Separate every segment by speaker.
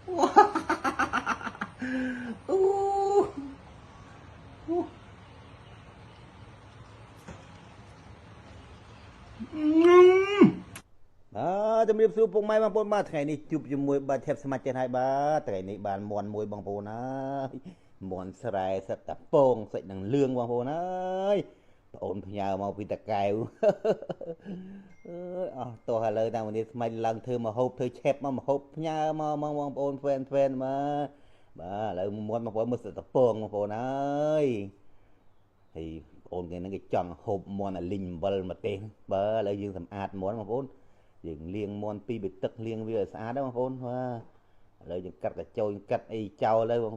Speaker 1: អូជំរាបសួរពុកម៉ែបងប្អូនបាទថ្ងៃនេះជួបជាមួយបាទធៀបសមាជិកហើយបាទថ្ងៃនេះបានមន់មួយបងប្អូនហើយមន់ស្រែសឹកតាពងសាច់នឹងលឿងបងប្អូនហើយបងអូនផ្ញើមកពីតាកែវអើយអស់តោះឥឡូវតាមនេះស្មាច់ឡើងធ្វើមកហូបធ្វើឆេបមកហូបផ្ញើមកបងប្អូនហ្វេនមកបាទឥឡូវមន់បងប្អូនមើលសឹកតាពងបងប្អូនហើយហើយបងអូនគេនឹងគេចង់ហូបមន់អាលីងអំបិលម្ទេសបើឥឡូវយើងសម្អាតមន់បងប្អូនយើងលាងមន់ពីរបីទឹកលាងវាឲ្យស្អាតណាបងប្អូនបាទឥឡូវយើងកាត់កញ្ចោយកាត់អីចោលទៅបង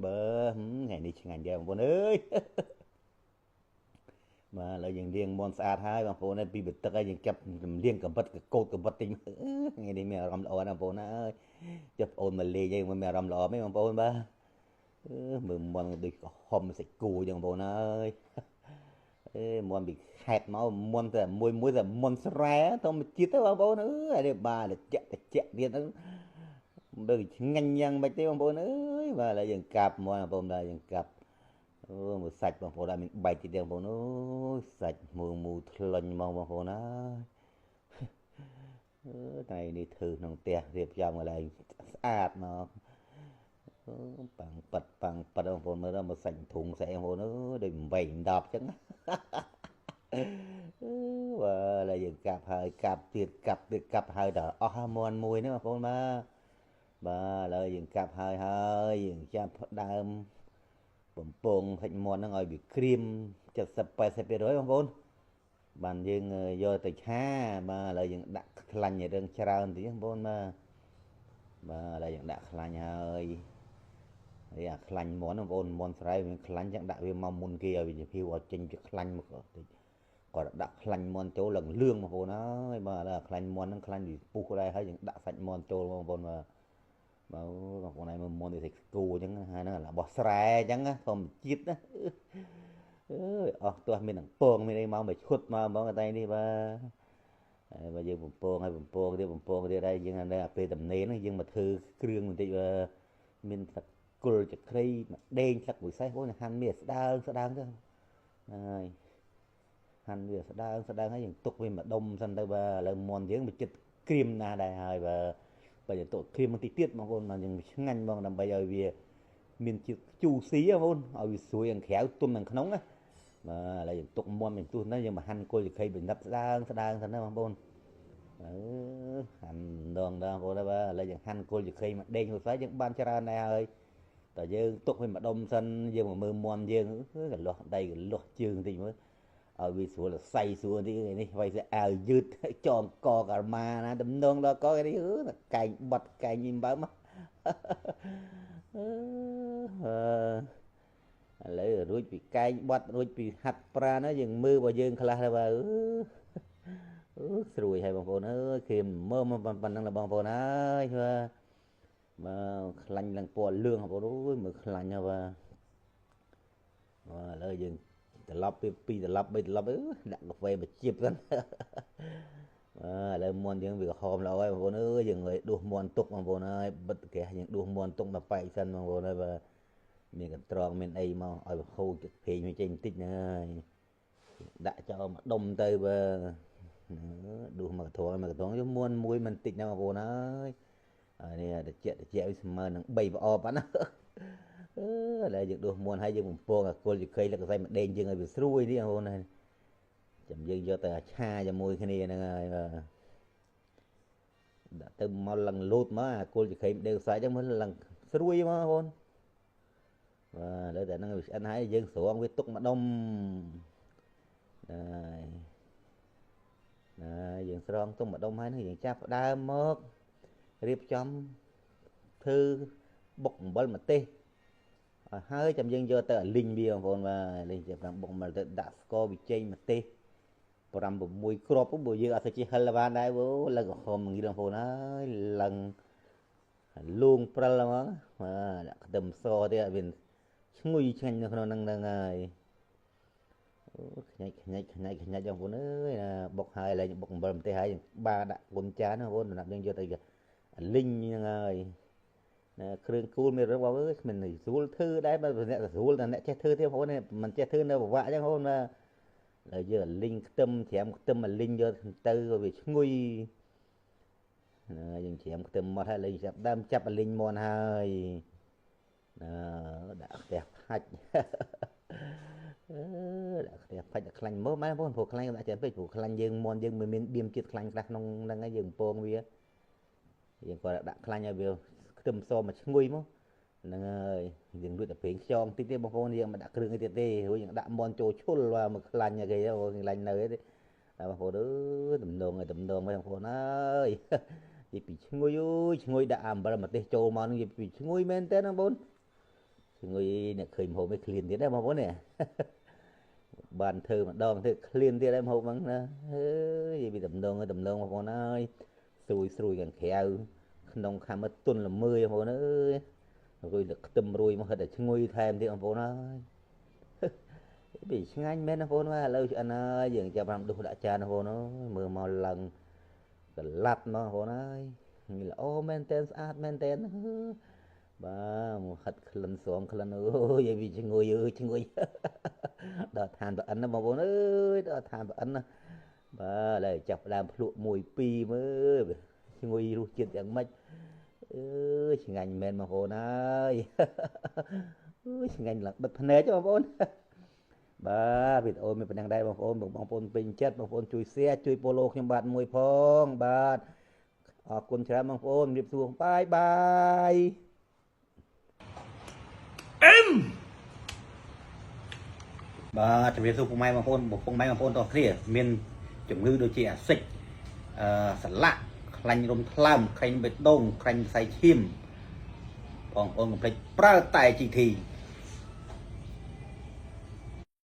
Speaker 1: បើថ្ងៃនេះឆ្ងាញ់ដែរបងប្អូនអើយបាទឥឡូវយើងលាងមន់ស្អាតហើយបងប្អូនពីរបីទឹកហើយយើងចាប់លាងកបិតកោតកបិតតិចថ្ងៃនេះមានអារម្មណ៍ល្អណាស់បងប្អូនអើយចាប់បងប្អូនមកលេងអីមានអារម្មណ៍ល្អមែនបងប្អូនបាទមើលមន់ដូចក្រហមសាច់គោចឹងបងប្អូនអើយមន់ពីខេតមកមន់តែមួយតែមន់ស្រែធម្មជាតិទៅបងប្អូនអើយនេះបាទតិចទៀតហ្នឹងបើឆ្ងាញ់យ៉ាងម៉េចទេបងប្អូនអើយបាទឥឡូវយើងកាប់មន់បងប្អូនដែរយើងកាប់មើលសាច់បងប្អូនដែរមានបែកទៀតទេបងប្អូនអូយសាច់មូថ្លុញហ្មងបងប្អូនអើយថ្ងៃនេះធ្វើក្នុងផ្ទះរៀបចំកន្លែងស្អាតមកប៉ាំងប៉ាត់បងប្អូនមើលដល់មកសាច់ធុងស្អីបងប្អូនអើយដូច8 10ចឹងបាទឡើយយើងកាប់ហើយកាប់ទៀតកាប់ហើយដល់អស់មន់មួយហ្នឹងបងប្អូនបាទឥឡូវយើងកាប់ហើយយើងចាប់ផ្ដើមបំពងសាច់មន់ហ្នឹងឲ្យវាក្រៀម70-80%បងប្អូនបានយើងយកទៅឆាបាទឥឡូវយើងដាក់ខ្លាញ់ឲ្យរឿងច្រើនតិចបងប្អូនបាទឥឡូវយើងដាក់ខ្លាញ់ហើយអាខ្លាញ់មន់បងប្អូនមន់ស្រែវាខ្លាញ់ចឹងដាក់វាមកមុនគេឲ្យវាជាភីវចេញជាខ្លាញ់មកតិចគាត់ដាក់ខ្លាញ់មន់ចូលឡើងលឿងបងប្អូនហើយបាទឥឡូវខ្លាញ់មន់ហ្នឹងខ្លាញ់ពីពុះដែរហើយយើងដាក់សាច់មន់ចូលបងប្អូនបាទបងប្អូនឯងមើលមន់វាសាច់គោអញ្ចឹងហើយហ្នឹងរបស់ស្រែអញ្ចឹងធម្មជាតិណាអើយអស់ទោះមាននឹងពងមានអីមកមកឈុតមកហ្មងតែនេះបាទហើយបើយើងបំពងទៀតហើយយើងនៅអាពេលតំណេនយើងមកធ្វើគ្រឿងបន្តិចមានទឹកគល់ចក្រីមកដេងទឹកមួយសេះបងហាន់មានស្ដើងទៅហើយហាន់វាស្ដើងហើយយើងទុកវាមួយដុំសិនទៅបាទឥឡូវមន់យើងវាចិត្តក្រៀមណាស់ដែរហើយបើយើងទុកក្រៀមបន្តិចទៀតបងប្អូនយើងឆ្ងាញ់បងដើម្បីឲ្យវាមានជាតិជូរស៊ីបងប្អូនឲ្យវាស្រួយខាងក្រៅទុំខាងក្នុងណាបាទឥឡូវយើងទុកមន់mìnhទុះទៅយើងមកហាន់គល់ចក្រីបណ្ឌិតស្ដើងសិនណាបងប្អូនហាន់ដងបងប្អូនបាទឥឡូវយើងហាន់គល់ចក្រីមកដេងមួយស្អែកយើងបានច្រើនដែរហើយតែយើងទុកវាមួយដុំសិនយើងមកមើលមន់យើងកលាស់ដៃកលាស់ជើងតិចមើលឲ្យវាស្រួលសៃស្រួលនេះវាយស្អាវយឺតចងកកាល់ម៉ាណាដំណងដល់កនេះកែងបត់កែងញីបើមកឥឡូវរួចពីកែងបត់រួចពីហាត់ប្រាណយើងមើលរបស់យើងខ្លះទៅបាទស្រួយហើយបងប្អូនអើយគេមើលប៉ុណ្ណឹងបងប្អូនអើយបាទខ្លាញ់ឡើងពណ៌លឿងបងប្អូនអើយមើលខ្លាញ់ហើយបាទឥឡូវយើងត្រឡប់ពីត្រឡប់3ត្រឡប់ដាក់កាហ្វេមកជៀបសិនឥឡូវមន់យើងវាក្រហមល្អហើយបងប្អូនអើយយើងដួសមន់ទុកបងប្អូនអើយបិទហ្គាសយើងដួសមន់ទុកមកប៉ែកសិនបងប្អូនអើយបាទមានកន្ត្រងមានអីមកឲ្យហូរទឹកភេងវាចេញបន្តិចហ្នឹងហើយដាក់ចោលមកដុំទៅបើដួសមកកន្ត្រងយកមន់មួយមិនតិចណាបងប្អូនអើយនេះតិចឲ្យស្មើនឹង3ប្រអប់ហ្នឹងឥឡូវយើងដួសមន់ហើយយើងបំពងអាគល់ជ័យលក្ខស័យមកដេញយើងឲ្យវាស្រួយនេះបងប្អូនណាចាំយើងយកទៅឆាជាមួយគ្នាហ្នឹងហើយបាទដាក់ទៅមកឡើងលូតមកអាគល់ជ័យដេកខ្សែចឹងមើលឡើងស្រួយមកបងប្អូនបាទឥឡូវតែហ្នឹងវាឆ្អិនហើយយើងស្រង់វាទុកមួយដុំយើងស្រង់ទុកមួយដុំហើយហ្នឹងយើងចាប់ផ្ដើមមករៀបចំធ្វើបុកអំបិលម្ទេសហើយចាំយើងយកទៅលីងវាបងប្អូនបាទលីងចាំបុកមកទៅដាក់ស្ករប៊ីចេងម្ទេស5-6 គ្រាប់ព្រោះយើងអត់ទៅជិះហិលបានដែរឡើងក្រហមងាយបងប្អូនហើយឡើងលួងព្រិលហ្មងបាទដាក់ខ្ទឹមសទៀតវាឈ្ងុយឆ្ងាញ់នៅក្នុងហ្នឹងហើយខ្ញាច់បងប្អូនអើយណាបុកហើយឡើងបុកអំបិលម្ទេសហើយបាដាក់គុំចានបងប្អូនសម្រាប់យើងយកទៅ linh ơiเครื่องคูลมีระบบเอ้ยมันสูลทื่อได้มันเนี่ยสูลแต่เนี่ยแช่ทื่อที่ผมเนี่ยมันแช่ทื่อเนี่ยบอกว่าจังคนมาเลยเยอะลิงตึมแถมตึมมันลิงเยอะtư rồi bị nguy dừng chémตึมมาให้ลิงจับđamจับลิงมอนให้đã đẹp hạch đã đẹp hạchคลังเมื่อไหร่พวกผูกคลังđã chémไปผูกคลังยังมอนยังมันมีเบียมจิตคลังกระนองนั่งไงยังโป่งวิ่งยังก็đãคลังอย่างเดียวตึมโซมาnguyมั้งนั่งเอ้ยยังด้วยแต่เพลงชองที่บางคนยังมาđãเครื่องไอ้เต้หัวยังđãมอนโจชุลว่ามาคลังอย่างเงี้ยโอ้ยคลังเนยบางคนเด้อตำดงไม่บางคนเอ้ยยี่ปีชงวยชงวยđãบาร์มาเตะโจมันยี่ปีชงวยเมนเต้นบางคนชงวยเนี่ยเคยโหไม่เคลียนที่ได้บางคนเนี่ยบานเธอมันดองเธอเคลียนที่ได้บางคนนะเฮ้ยยี่ปีตำดงบางคนเอ้ยซุยกันแขวนองคำมาตุนละมือบางคนเอ้ยrồi được tầm rồi mà để ngồi thèm thì ông phố nói bị ngay men ông phố nói lâu anh ơi dừng cho bạn đủ đã cha ông phố nó mưa màu lần lặt nó phố nói như là ô maintain ba một hạt lần xuống lần ơi vậy vì chứ ngồi đợt than bạn nó mà phố ơi đợt than bạn ba lại chập làm lụa mùi pi mới ngồi luôn chuyện chẳng mấy ngành men mà hồn ơi ngành là bật nè cho bông ba vịt ôm mình đang đây bông ôm bình chất bông ôm chui xe chui polo nhưng bạn mùi phong bạn con trai bông ôm điệp xuống bye bye em ba chuẩn bị xuống phong mai bông ôm to kia miền chuẩn ngư đôi chị xích sẵn lạ khanh rôm thlam khanh bệt đông khanh say chim còn ông phải pra tài chỉ thì